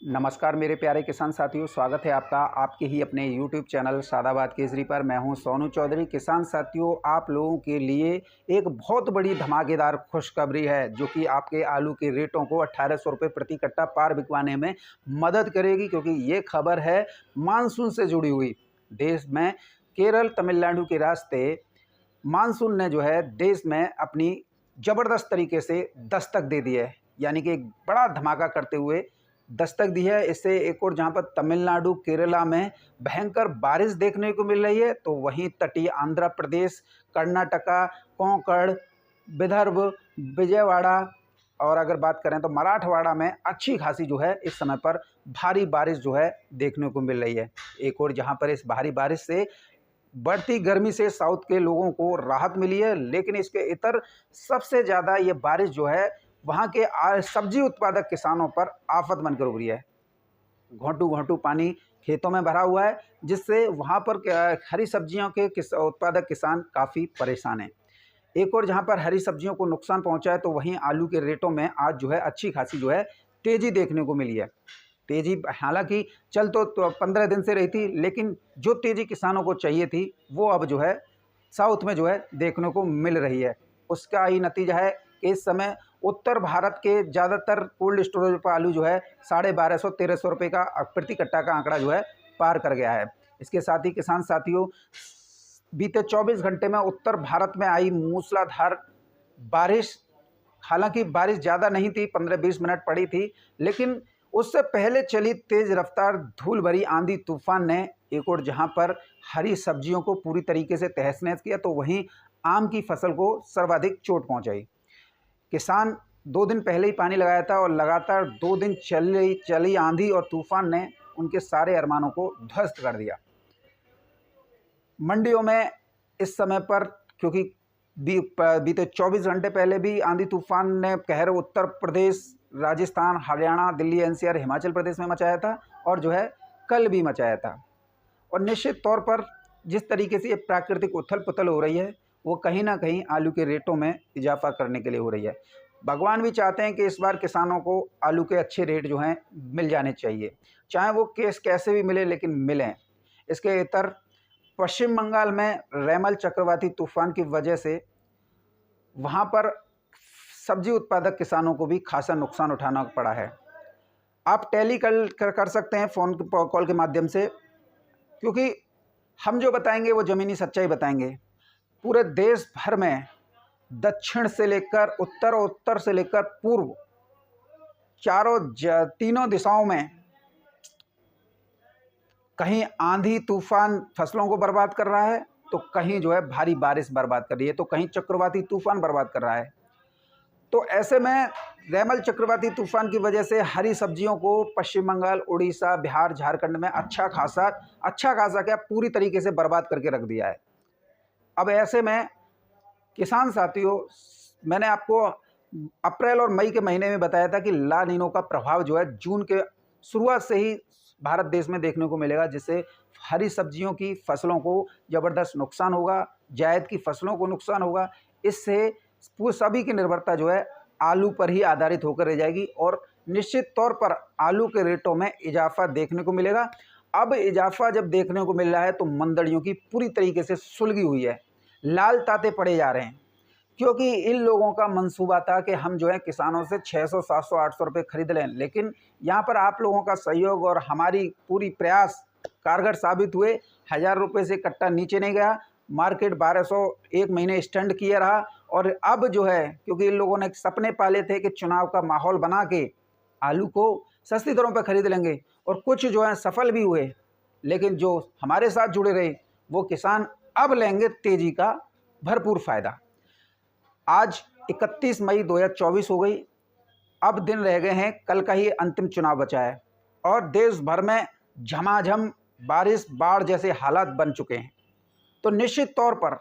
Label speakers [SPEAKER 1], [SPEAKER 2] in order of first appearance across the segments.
[SPEAKER 1] नमस्कार मेरे प्यारे किसान साथियों, स्वागत है आपका आपके ही अपने YouTube चैनल सादाबाद केसरी पर। मैं हूं सोनू चौधरी। किसान साथियों, आप लोगों के लिए एक बहुत बड़ी धमाकेदार खुशखबरी है जो कि आपके आलू के रेटों को 1800 रुपये प्रति कट्टा पार बिकवाने में मदद करेगी, क्योंकि ये खबर है मानसून से जुड़ी हुई। देश में केरल तमिलनाडु के रास्ते मानसून ने जो है देश में अपनी ज़बरदस्त तरीके से दस्तक दे दी है, यानी कि एक बड़ा धमाका करते हुए दस्तक दी है। इससे एक और जहां पर तमिलनाडु केरला में भयंकर बारिश देखने को मिल रही है, तो वहीं तटीय आंध्र प्रदेश, कर्नाटका, कोंकण, विदर्भ, विजयवाड़ा और अगर बात करें तो मराठवाड़ा में अच्छी खासी जो है इस समय पर भारी बारिश जो है देखने को मिल रही है। एक और जहां पर इस भारी बारिश से बढ़ती गर्मी से साउथ के लोगों को राहत मिली है, लेकिन इसके इतर सबसे ज़्यादा ये बारिश जो है वहाँ के सब्जी उत्पादक किसानों पर आफत बनकर उभरी है। घोंटू घोंटू पानी खेतों में भरा हुआ है, जिससे वहाँ पर हरी सब्जियों के उत्पादक किसान काफ़ी परेशान हैं। एक और जहाँ पर हरी सब्जियों को नुकसान पहुँचा है, तो वहीं आलू के रेटों में आज जो है अच्छी खासी जो है तेज़ी देखने को मिली है। तेज़ी हालांकि चल तो 15 दिन से रही थी, लेकिन जो तेज़ी किसानों को चाहिए थी वो अब जो है साउथ में जो है देखने को मिल रही है। उसका ही नतीजा है कि इस समय उत्तर भारत के ज़्यादातर कोल्ड स्टोरेज पर आलू जो है 1250-1300 रुपये का प्रति कट्टा का आंकड़ा जो है पार कर गया है। इसके साथ ही किसान साथियों, बीते 24 घंटे में उत्तर भारत में आई मूसलाधार बारिश, हालांकि बारिश ज़्यादा नहीं थी, 15-20 मिनट पड़ी थी, लेकिन उससे पहले चली तेज़ रफ्तार धूल भरी आंधी तूफान ने एक और जहां पर हरी सब्जियों को पूरी तरीके से तहस नहस किया, तो वहीं आम की फसल को सर्वाधिक चोट पहुंचाई। किसान 2 दिन पहले ही पानी लगाया था और लगातार 2 दिन चली आंधी और तूफान ने उनके सारे अरमानों को ध्वस्त कर दिया। मंडियों में इस समय पर, क्योंकि बीते 24 घंटे पहले भी आंधी तूफान ने कहर उत्तर प्रदेश, राजस्थान, हरियाणा, दिल्ली, एनसीआर, हिमाचल प्रदेश में मचाया था और जो है कल भी मचाया था। और निश्चित तौर पर जिस तरीके से ये प्राकृतिक उथल पुथल हो रही है, वो कहीं ना कहीं आलू के रेटों में इजाफा करने के लिए हो रही है। भगवान भी चाहते हैं कि इस बार किसानों को आलू के अच्छे रेट जो हैं मिल जाने चाहिए, चाहे वो केस कैसे भी मिले, लेकिन मिलें। इसके इतर पश्चिम बंगाल में रेमल चक्रवाती तूफान की वजह से वहाँ पर सब्जी उत्पादक किसानों को भी खासा नुकसान उठाना पड़ा है। आप टेली कर सकते हैं फ़ोन कॉल के माध्यम से, क्योंकि हम जो बताएंगे वो ज़मीनी सच्चाई बताएंगे। पूरे देश भर में दक्षिण से लेकर उत्तर और उत्तर से लेकर पूर्व तीनों दिशाओं में कहीं आंधी तूफान फसलों को बर्बाद कर रहा है, तो कहीं जो है भारी बारिश बर्बाद कर रही है, तो कहीं चक्रवाती तूफान बर्बाद कर रहा है। तो ऐसे में रेमल चक्रवाती तूफान की वजह से हरी सब्जियों को पश्चिम बंगाल, उड़ीसा, बिहार, झारखंड में अच्छा खासा क्या पूरी तरीके से बर्बाद करके रख दिया है। अब ऐसे में किसान साथियों, मैंने आपको अप्रैल और मई के महीने में बताया था कि ला नीनो का प्रभाव जो है जून के शुरुआत से ही भारत देश में देखने को मिलेगा, जिससे हरी सब्जियों की फसलों को ज़बरदस्त नुकसान होगा, जायद की फसलों को नुकसान होगा। इससे सभी की निर्भरता जो है आलू पर ही आधारित होकर रह जाएगी और निश्चित तौर पर आलू के रेटों में इजाफा देखने को मिलेगा। अब इजाफा जब देखने को मिल रहा है, तो मंडियों की पूरी तरीके से सुलगी हुई है, लाल ताते पड़े जा रहे हैं, क्योंकि इन लोगों का मंसूबा था कि हम जो है किसानों से 600, 700, 800 रुपये खरीद लें, लेकिन यहाँ पर आप लोगों का सहयोग और हमारी पूरी प्रयास कारगर साबित हुए। 1000 रुपये से कट्टा नीचे नहीं गया, मार्केट 1200 एक महीने स्टैंड किया रहा। और अब जो है, क्योंकि इन लोगों ने सपने पाले थे कि चुनाव का माहौल बना के आलू को सस्ती दरों पर खरीद लेंगे, और कुछ जो है सफल भी हुए, लेकिन जो हमारे साथ जुड़े रहे वो किसान अब लेंगे तेजी का भरपूर फ़ायदा। आज 31 मई 2024 हो गई, अब दिन रह गए हैं, कल का ही अंतिम चुनाव बचा है और देश भर में झमाझम बारिश, बाढ़ जैसे हालात बन चुके हैं। तो निश्चित तौर पर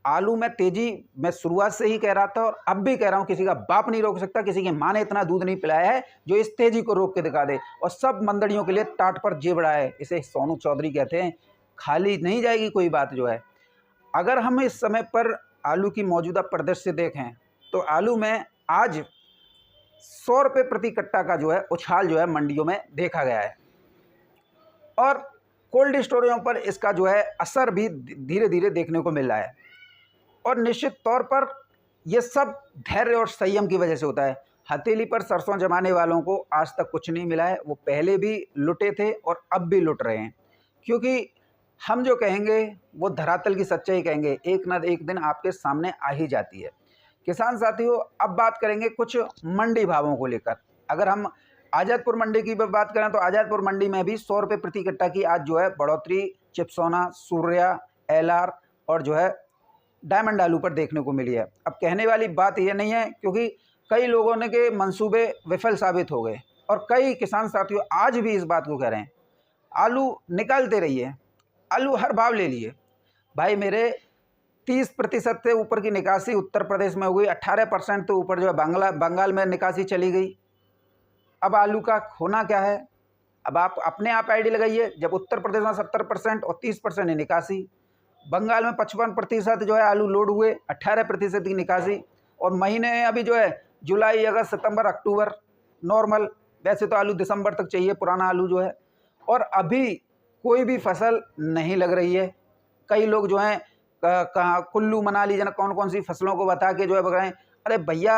[SPEAKER 1] आलू में तेजी मैं शुरुआत से ही कह रहा था और अब भी कह रहा हूं, किसी का बाप नहीं रोक सकता, किसी की माँ ने इतना दूध नहीं पिलाया है जो इस तेजी को रोक के दिखा दे। और सब मंडियों के लिए टाट पर जेब है, इसे सोनू चौधरी कहते हैं। खाली नहीं जाएगी कोई बात जो है। अगर हम इस समय पर आलू की मौजूदा परिदृश्य देखें, तो आलू में आज ₹100 प्रति कट्टा का जो है उछाल जो है मंडियों में देखा गया है और कोल्ड स्टोरेजों पर इसका जो है असर भी धीरे धीरे देखने को मिल रहा है। और निश्चित तौर पर यह सब धैर्य और संयम की वजह से होता है। हथेली पर सरसों जमाने वालों को आज तक कुछ नहीं मिला है। वो पहले भी लुटे थे और अब भी लुट रहे हैं, क्योंकि हम जो कहेंगे वो धरातल की सच्चाई कहेंगे, एक ना एक दिन आपके सामने आ ही जाती है। किसान साथियों, अब बात करेंगे कुछ मंडी भावों को लेकर। अगर हम आज़ादपुर मंडी की बात करें तो आज़ादपुर मंडी में भी ₹100 प्रति कट्टा की आज जो है बढ़ोतरी चिपसोना, सूर्या, एलआर और जो है डायमंड आलू पर देखने को मिली है। अब कहने वाली बात यह नहीं है, क्योंकि कई लोगों ने के मंसूबे विफल साबित हो गए और कई किसान साथियों आज भी इस बात को कह रहे हैं आलू निकालते रहिए, आलू हर भाव ले लिए। भाई मेरे 30% से ऊपर की निकासी उत्तर प्रदेश में हो गई, 18% तो ऊपर जो है बंगाल में निकासी चली गई। अब आलू का होना क्या है? अब आप अपने आप आईडी लगाइए। जब उत्तर प्रदेश में 70% और 30% है निकासी, बंगाल में 55% जो है आलू लोड हुए, 18% की निकासी। और महीने अभी जो है जुलाई, अगस्त, सितंबर, अक्टूबर नॉर्मल। वैसे तो आलू दिसंबर तक चाहिए, पुराना आलू जो है। और अभी कोई भी फसल नहीं लग रही है। कई लोग जो हैं कहाँ कुल्लू मनाली जना कौन कौन सी फसलों को बता के जो है बताएं, अरे भैया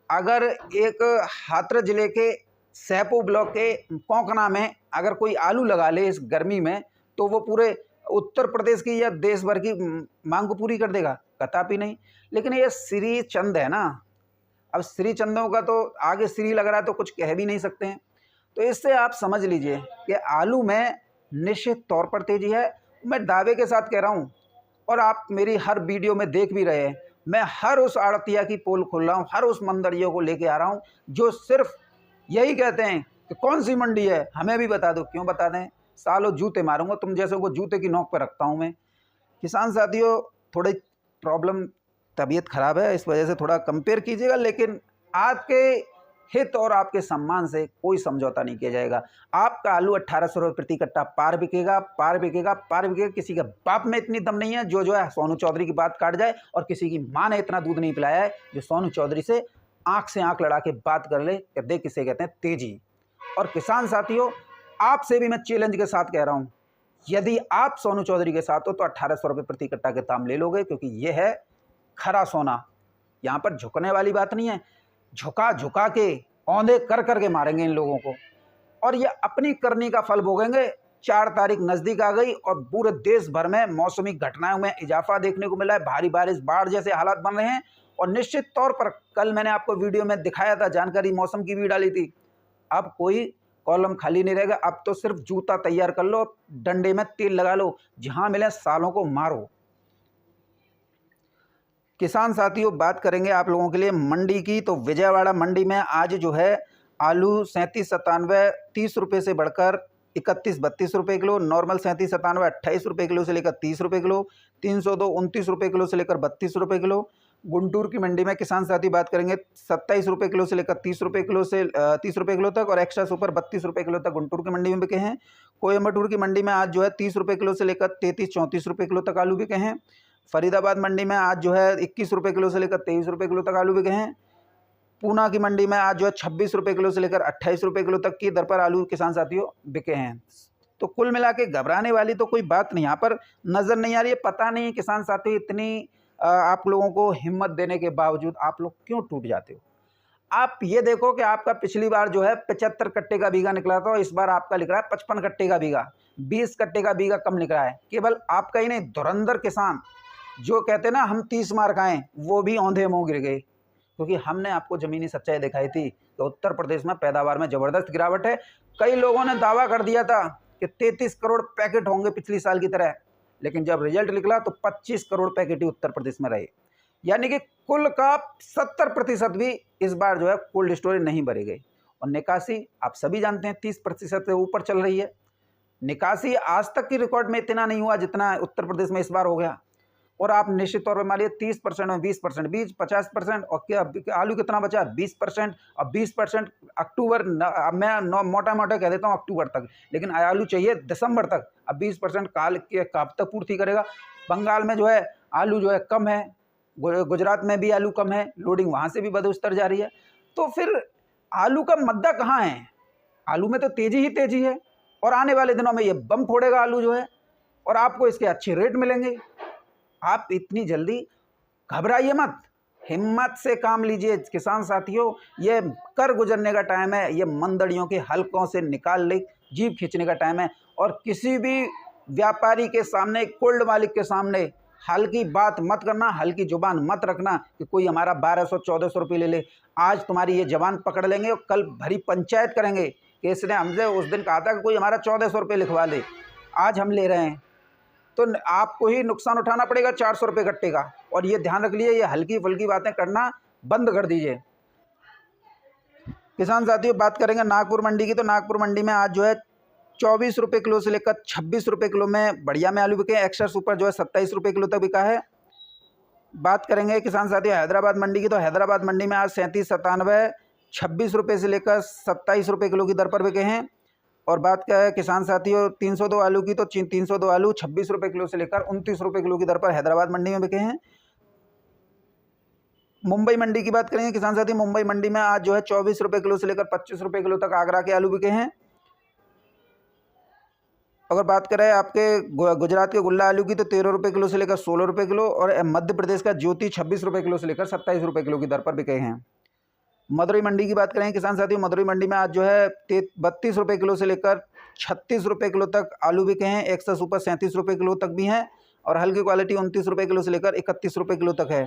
[SPEAKER 1] अगर एक हाथरस जिले के सहपो ब्लॉक के कोंकणा में अगर कोई आलू लगा ले इस गर्मी में, तो वो पूरे उत्तर प्रदेश की या देश भर की मांग को पूरी कर देगा? कदापि नहीं। लेकिन ये श्री चंद है ना, अब श्री चंदों का तो आगे श्री लग रहा है तो कुछ कह भी नहीं सकते हैं। तो इससे आप समझ लीजिए कि आलू में निश्चित तौर पर तेजी है। मैं दावे के साथ कह रहा हूँ और आप मेरी हर वीडियो में देख भी रहे हैं, मैं हर उस आड़तिया की पोल खोल रहा हूँ, हर उस मंदरियों को लेके आ रहा हूँ जो सिर्फ यही कहते हैं कि कौन सी मंडी है, हमें भी बता दो। क्यों बता दें? सालों जूते मारूंगा तुम जैसे को, जूते की नोक पर रखता हूँ मैं। किसान साथियों, थोड़ी प्रॉब्लम, तबीयत खराब है, इस वजह से थोड़ा कंपेयर कीजिएगा, लेकिन आपके हित और आपके सम्मान से कोई समझौता नहीं किया जाएगा। आपका आलू 1800 प्रति कट्टा पार बिकेगा, पार बिकेगा, पार बिकेगा। किसी का बाप में इतनी दम नहीं है जो है सोनू चौधरी की बात काट जाए, और किसी की माँ ने इतना दूध नहीं पिलाया है जो सोनू चौधरी से आंख लड़ा के बात कर ले कि देख किसे कहते हैं तेजी। और किसान साथियों, आपसे भी मैं चैलेंज के साथ कह रहा हूं, यदि आप सोनू चौधरी के साथ हो तो 1800 प्रति कट्टा के दाम ले लोगे, क्योंकि यह है खरा सोना। यहां पर झुकने वाली बात नहीं है। झुका झुका के औंधे कर करके मारेंगे इन लोगों को, और ये अपनी करनी का फल भोगेंगे। 4 तारीख नजदीक आ गई और पूरे देश भर में मौसमी घटनाओं में इजाफा देखने को मिला है। भारी बारिश, बाढ़ जैसे हालात बन रहे हैं। और निश्चित तौर पर कल मैंने आपको वीडियो में दिखाया था, जानकारी मौसम की भी डाली थी। अब कोई कॉलम खाली नहीं रहेगा। अब तो सिर्फ जूता तैयार कर लो, डंडे में तेल लगा लो, जहां मिले सालों को मारो। किसान साथियों, बात करेंगे आप लोगों के लिए मंडी की, तो विजयवाड़ा मंडी में आज जो है आलू 37-97 ₹30 से बढ़कर 31-32 रुपये किलो, नॉर्मल 37-97 28 रुपये किलो से लेकर 30 रुपये किलो, 302 29 रुपये किलो से लेकर 32 रुपये किलो। गुंटूर की मंडी में किसान साथी बात करेंगे 27 रुपये किलो से लेकर 30 रुपये किलो से 30 रुपये किलो तक, और एक्स्ट्रा सुपर 32 रुपये किलो तक गुंटूर की मंडी में बिके हैं। कोयम्बटूर की मंडी में आज जो है 30 रुपये किलो से लेकर 33-34 रुपये किलो तक आलू बिके हैं। फरीदाबाद मंडी में आज जो है 21 रुपये किलो से लेकर 23 रुपये किलो तक आलू बिके हैं। पूना की मंडी में आज जो है 26 रुपये किलो से लेकर 28 रुपये किलो तक की दर पर आलू किसान साथियों बिके हैं। तो कुल मिला के घबराने वाली तो कोई बात नहीं यहाँ पर नज़र नहीं आ रही है। पता नहीं किसान साथियों, इतनी आप लोगों को हिम्मत देने के बावजूद आप लोग क्यों टूट जाते हो। आप ये देखो कि आपका पिछली बार जो है 75 कट्टे का बीघा निकला था और इस बार आपका लिख रहा है 55 कट्टे का बीघा, 20 कट्टे का बीघा कम निकला है। केवल आपका ही नहीं, धुरंधर किसान जो कहते ना हम 30 मार खाएं, वो भी औंधे मुंह गिर गए, क्योंकि हमने आपको ज़मीनी सच्चाई दिखाई थी कि उत्तर प्रदेश में पैदावार में ज़बरदस्त गिरावट है। कई लोगों ने दावा कर दिया था कि 33 करोड़ पैकेट होंगे पिछली साल की तरह, लेकिन जब रिजल्ट निकला तो 25 करोड़ पैकेट ही उत्तर प्रदेश में रहे। यानी कि कुल का 70% भी इस बार जो है कोल्ड स्टोरेज नहीं भरी गई। और निकासी आप सभी जानते हैं 30% से ऊपर चल रही है। निकासी आज तक की रिकॉर्ड में इतना नहीं हुआ जितना उत्तर प्रदेश में इस बार हो गया। और आप निश्चित तौर पर मानिए 30% में 20%, 50%, और क्या आलू कितना बचा? 20%, और 20% अक्टूबर, मैं मोटा कह देता हूँ अक्टूबर तक, लेकिन आलू चाहिए दिसंबर तक। अब 20% काल के कब तक पूर्ति करेगा? बंगाल में जो है आलू जो है कम है, गुजरात में भी आलू कम है, लोडिंग वहाँ से भी बदस्तूर जारी है। तो फिर आलू का मद्दा कहाँ है? आलू में तो तेजी ही तेजी है और आने वाले दिनों में ये बम फोड़ेगा आलू जो है, और आपको इसके अच्छे रेट मिलेंगे। आप इतनी जल्दी घबराइए मत, हिम्मत से काम लीजिए किसान साथियों। ये कर गुजरने का टाइम है, ये मंदड़ियों के हलकों से निकाल ले जीभ खींचने का टाइम है। और किसी भी व्यापारी के सामने, कोल्ड मालिक के सामने हल्की बात मत करना, हल्की जुबान मत रखना कि कोई हमारा 1200-1400 रुपये ले ले। आज तुम्हारी ये जबान पकड़ लेंगे और कल भरी पंचायत करेंगे कि इसने हमसे उस दिन कहा था कि कोई हमारा 1400 रुपये लिखवा ले, आज हम ले रहे हैं। तो आपको ही नुकसान उठाना पड़ेगा 400 रुपये गट्टे का। और ये ध्यान रख लिए, ये हल्की फुल्की बातें करना बंद कर दीजिए। किसान साथियों, बात करेंगे नागपुर मंडी की, तो नागपुर मंडी में आज जो है 24 रुपये किलो से लेकर 26 रुपये किलो में बढ़िया में आलू बिके। एक्स्ट्रा सुपर जो है 27 रुपये किलो तक बिका है। बात करेंगे किसान साथियों हैदराबाद मंडी की, तो हैदराबाद मंडी में आज 37-97 26 रुपये से लेकर 27 रुपये किलो की दर पर बिके हैं। और बात क्या है किसान साथियों 302 आलू की, तो 302 आलू 26 रुपये किलो से लेकर 29 रुपये किलो की दर पर हैदराबाद मंडी में बिके हैं। मुंबई मंडी की बात करेंगे किसान साथी, मुंबई मंडी में आज जो है 24 रुपये किलो से लेकर 25 रुपये किलो तक आगरा के आलू बिके हैं। अगर बात करें आपके गुजरात के गुल्ला आलू की, तो 13 रुपये किलो से लेकर 16 रुपये किलो, और मध्य प्रदेश का ज्योति 26 रुपये किलो से लेकर 27 रुपये किलो की दर पर बिके हैं। मदुरई मंडी की बात करें किसान साथियों, मदुरई मंडी में आज जो है 32 रुपये किलो से लेकर 36 रुपये किलो तक आलू बिके हैं। एक्स्ट्रा सुपर 37 रुपये किलो तक भी हैं, और हल्की क्वालिटी 29 रुपये किलो से लेकर 31 रुपये किलो तक है।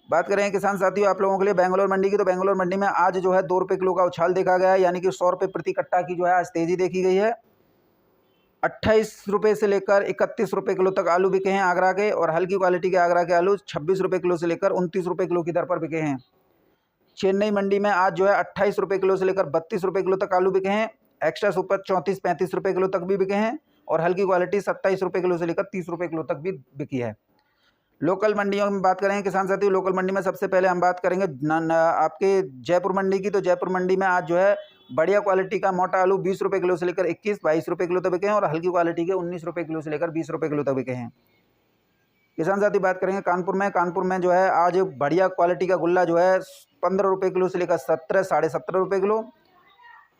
[SPEAKER 1] बात करें किसान साथियों आप लोगों के लिए बेंगलोर मंडी की, तो बेंगलोर मंडी में आज जो है 2 रुपये किलो का उछाल देखा गया है, यानी कि 100 रुपये प्रति कट्टा की जो है आज तेजी देखी गई है। 28 रुपये से लेकर 31 रुपये किलो तक आलू बिके हैं आगरा के, और हल्की क्वालिटी के आगरा के आलू 26 रुपये किलो से लेकर 29 रुपये किलो की दर पर बिके हैं। चेन्नई मंडी में आज जो है 28 रुपये किलो से लेकर 32 रुपये किलो तक आलू बिके हैं। एक्स्ट्रा सुपर 34-35 रुपये किलो तक भी बिके हैं, और हल्की क्वालिटी 27 रुपये किलो से लेकर 30 रुपये किलो तक भी बिकी है। लोकल मंडियों में बात करेंगे किसान साथियों, लोकल मंडी में सबसे पहले हम बात करेंगे आपके जयपुर मंडी की, तो जयपुर मंडी में आज जो है बढ़िया क्वालिटी का मोटा आलू 20 रुपये किलो से लेकर 21-22 रुपये किलो तक बिके हैं, और हल्की क्वालिटी के 19 रुपये किलो से लेकर 20 रुपये किलो तक बिके हैं। किसान साथी बात करेंगे कानपुर में जो है आज बढ़िया क्वालिटी का गुल्ला जो है 15 रुपये किलो से लेकर 17-17.5 रुपये किलो,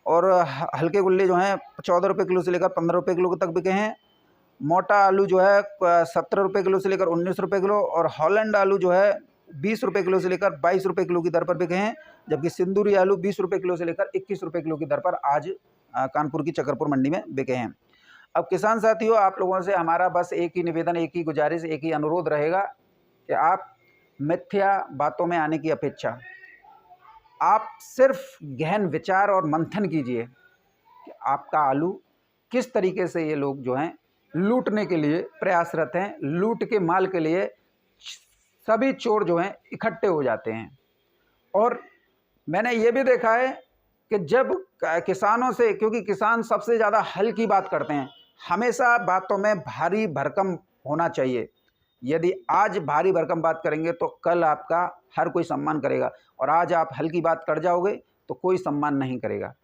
[SPEAKER 1] और हल्के गुल्ले जो हैं 14 रुपये किलो से लेकर 15 रुपये किलो तक बिके हैं। मोटा आलू जो है 17 रुपये किलो से लेकर 19 रुपये किलो, और हॉलैंड आलू जो है 20 रुपये किलो से लेकर 22 रुपये किलो की दर पर बिके हैं, जबकि सिंदूरी आलू 20 रुपये किलो से लेकर 21 रुपये किलो की दर पर आज कानपुर की चकरपुर मंडी में बिके हैं। अब किसान साथियों आप लोगों से हमारा बस एक ही निवेदन, एक ही गुजारिश, एक ही अनुरोध रहेगा कि आप मिथ्या बातों में आने की अपेक्षा आप सिर्फ गहन विचार और मंथन कीजिए कि आपका आलू किस तरीके से ये लोग जो हैं लूटने के लिए प्रयासरत हैं, लूट के माल के लिए सभी चोर जो हैं इकट्ठे हो जाते हैं। और मैंने ये भी देखा है कि जब किसानों से, क्योंकि किसान सबसे ज़्यादा हल की बात करते हैं, हमेशा बातों में भारी भरकम होना चाहिए। यदि आज भारी भरकम बात करेंगे तो कल आपका हर कोई सम्मान करेगा, और आज आप हल्की बात कर जाओगे तो कोई सम्मान नहीं करेगा।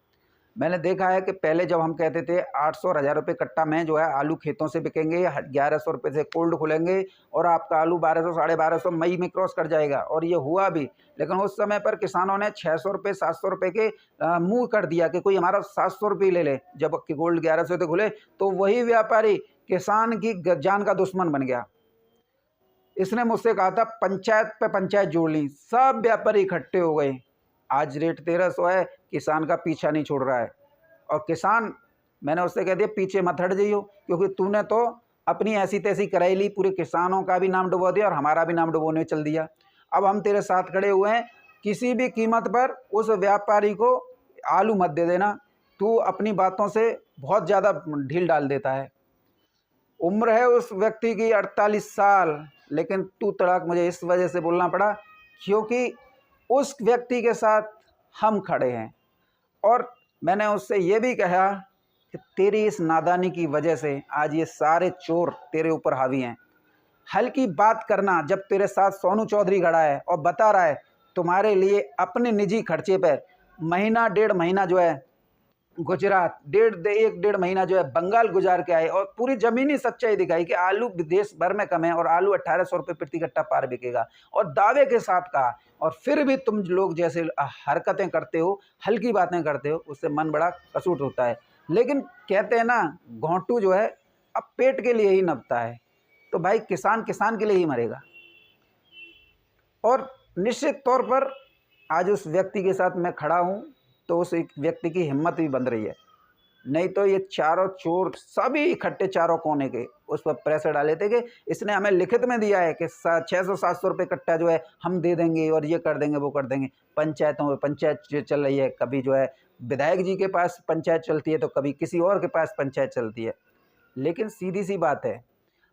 [SPEAKER 1] मैंने देखा है कि पहले जब हम कहते थे 800 और 1000 रुपये कट्टा में जो है आलू खेतों से बिकेंगे, 1100 रुपये से कोल्ड खुलेंगे, और आपका आलू 1200-1250 मई में क्रॉस कर जाएगा, और ये हुआ भी। लेकिन उस समय पर किसानों ने 600 रुपये 700 रुपये के मुँह कर दिया कि कोई हमारा 700 रुपये ले ले, जब कि गोल्ड 1100 से खुले तो वही व्यापारी किसान की जान का दुश्मन बन गया। इसने मुझसे कहा था पंचायत पे पंचायत जोड़ ली, सब व्यापारी इकट्ठे हो गए। आज रेट 1300 है, किसान का पीछा नहीं छोड़ रहा है। और किसान, मैंने उससे कह दिया पीछे मत हट जाइयो, क्योंकि तूने तो अपनी ऐसी तैसी कराई ली, पूरे किसानों का भी नाम डुबो दिया और हमारा भी नाम डुबोने चल दिया। अब हम तेरे साथ खड़े हुए हैं, किसी भी कीमत पर उस व्यापारी को आलू मत दे देना। तू अपनी बातों से बहुत ज़्यादा ढील डाल देता है। उम्र है उस व्यक्ति की 48 साल, लेकिन तू तड़ाक मुझे इस वजह से बोलना पड़ा क्योंकि उस व्यक्ति के साथ हम खड़े हैं। और मैंने उससे ये भी कहा कि तेरी इस नादानी की वजह से आज ये सारे चोर तेरे ऊपर हावी हैं। हल्की बात करना, जब तेरे साथ सोनू चौधरी खड़ा है और बता रहा है तुम्हारे लिए अपने निजी खर्चे पर महीना 1.5 महीना जो है गुजरात 1 डेढ़ महीना जो है बंगाल गुजार के आए और पूरी ज़मीनी सच्चाई दिखाई कि आलू देश भर में कम है और आलू 1800 रुपये प्रति कट्टा पार बिकेगा, और दावे के साथ कहा। और फिर भी तुम लोग जैसे हरकतें करते हो, हल्की बातें करते हो, उससे मन बड़ा कसूट होता है। लेकिन कहते हैं ना, घोंटू जो है अब पेट के लिए ही नपता है, तो भाई किसान किसान के लिए ही मरेगा। और निश्चित तौर पर आज उस व्यक्ति के साथ मैं खड़ा हूँ तो उस एक व्यक्ति की हिम्मत भी बंध रही है, नहीं तो ये चारों चोर सभी इकट्ठे चारों कोने के उस पर प्रेशर डाले थे कि इसने हमें लिखित में दिया है कि 600-700 रुपये कट्टा जो है हम दे देंगे और ये कर देंगे वो कर देंगे। पंचायतों में पंचायत जो चल रही है, कभी जो है विधायक जी के पास पंचायत चलती है तो कभी किसी और के पास पंचायत चलती है। लेकिन सीधी सी बात है,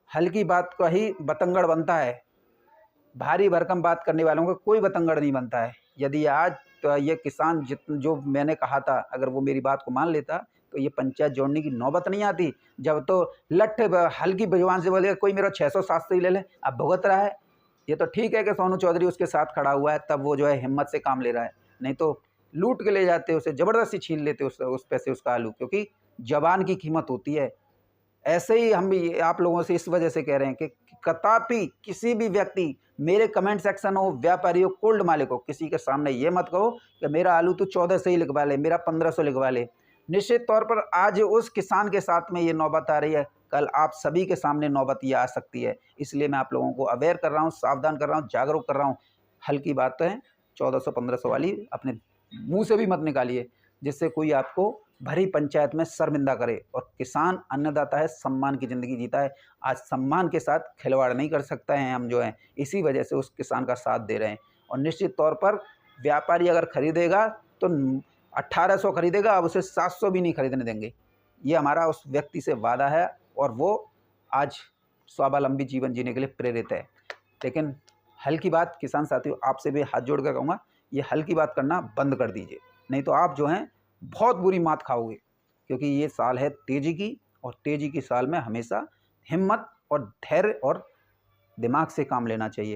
[SPEAKER 1] हल्की बात का ही बतंगड़ बनता है, भारी भरकम बात करने वालों का कोई बतंगड़ नहीं बनता है। यदि आज तो ये किसान जो मैंने कहा था, अगर वो मेरी बात को मान लेता तो ये पंचायत जोड़ने की नौबत नहीं आती। जब तो लठ हल्की जुबान से बोलेगा कोई मेरा 600-700 ही ले ले, अब भुगत रहा है। ये तो ठीक है कि सोनू चौधरी उसके साथ खड़ा हुआ है, तब वो जो है हिम्मत से काम ले रहा है, नहीं तो लूट के ले जाते, उसे ज़बरदस्ती छीन लेते उस पैसे उसका आलू, क्योंकि जबान की कीमत होती है। ऐसे ही हम भी आप लोगों से इस वजह से कह रहे हैं कि कदापि किसी भी व्यक्ति, मेरे कमेंट सेक्शन हो, व्यापारी हो, कोल्ड मालिक हो, किसी के सामने ये मत कहो कि मेरा आलू तो 1400 ही लिखवा ले, मेरा 1500 लिखवा ले। निश्चित तौर पर आज उस किसान के साथ में ये नौबत आ रही है, कल आप सभी के सामने नौबत ये आ सकती है। इसलिए मैं आप लोगों को अवेयर कर रहा हूँ, सावधान कर रहा हूँ, जागरूक कर रहा हूँ। हल्की बात है 1400-1500 वाली अपने मुँह से भी मत निकालिए, जिससे कोई आपको भरी पंचायत में शर्मिंदा करे। और किसान अन्नदाता है, सम्मान की ज़िंदगी जीता है। आज सम्मान के साथ खिलवाड़ नहीं कर सकते हैं हम जो हैं, इसी वजह से उस किसान का साथ दे रहे हैं। और निश्चित तौर पर व्यापारी अगर खरीदेगा तो 1800 खरीदेगा, अब उसे 700 भी नहीं खरीदने देंगे। ये हमारा उस व्यक्ति से वादा है और वो आज स्वावलंबी जीवन जीने के लिए प्रेरित है। लेकिन हल्की बात किसान साथियों, आपसे भी हाथ जोड़ कर कहूँगा, ये हल्की बात करना बंद कर दीजिए, नहीं तो आप जो हैं बहुत बुरी मात खाओगे। क्योंकि ये साल है तेज़ी की, और तेज़ी की साल में हमेशा हिम्मत और धैर्य और दिमाग से काम लेना चाहिए।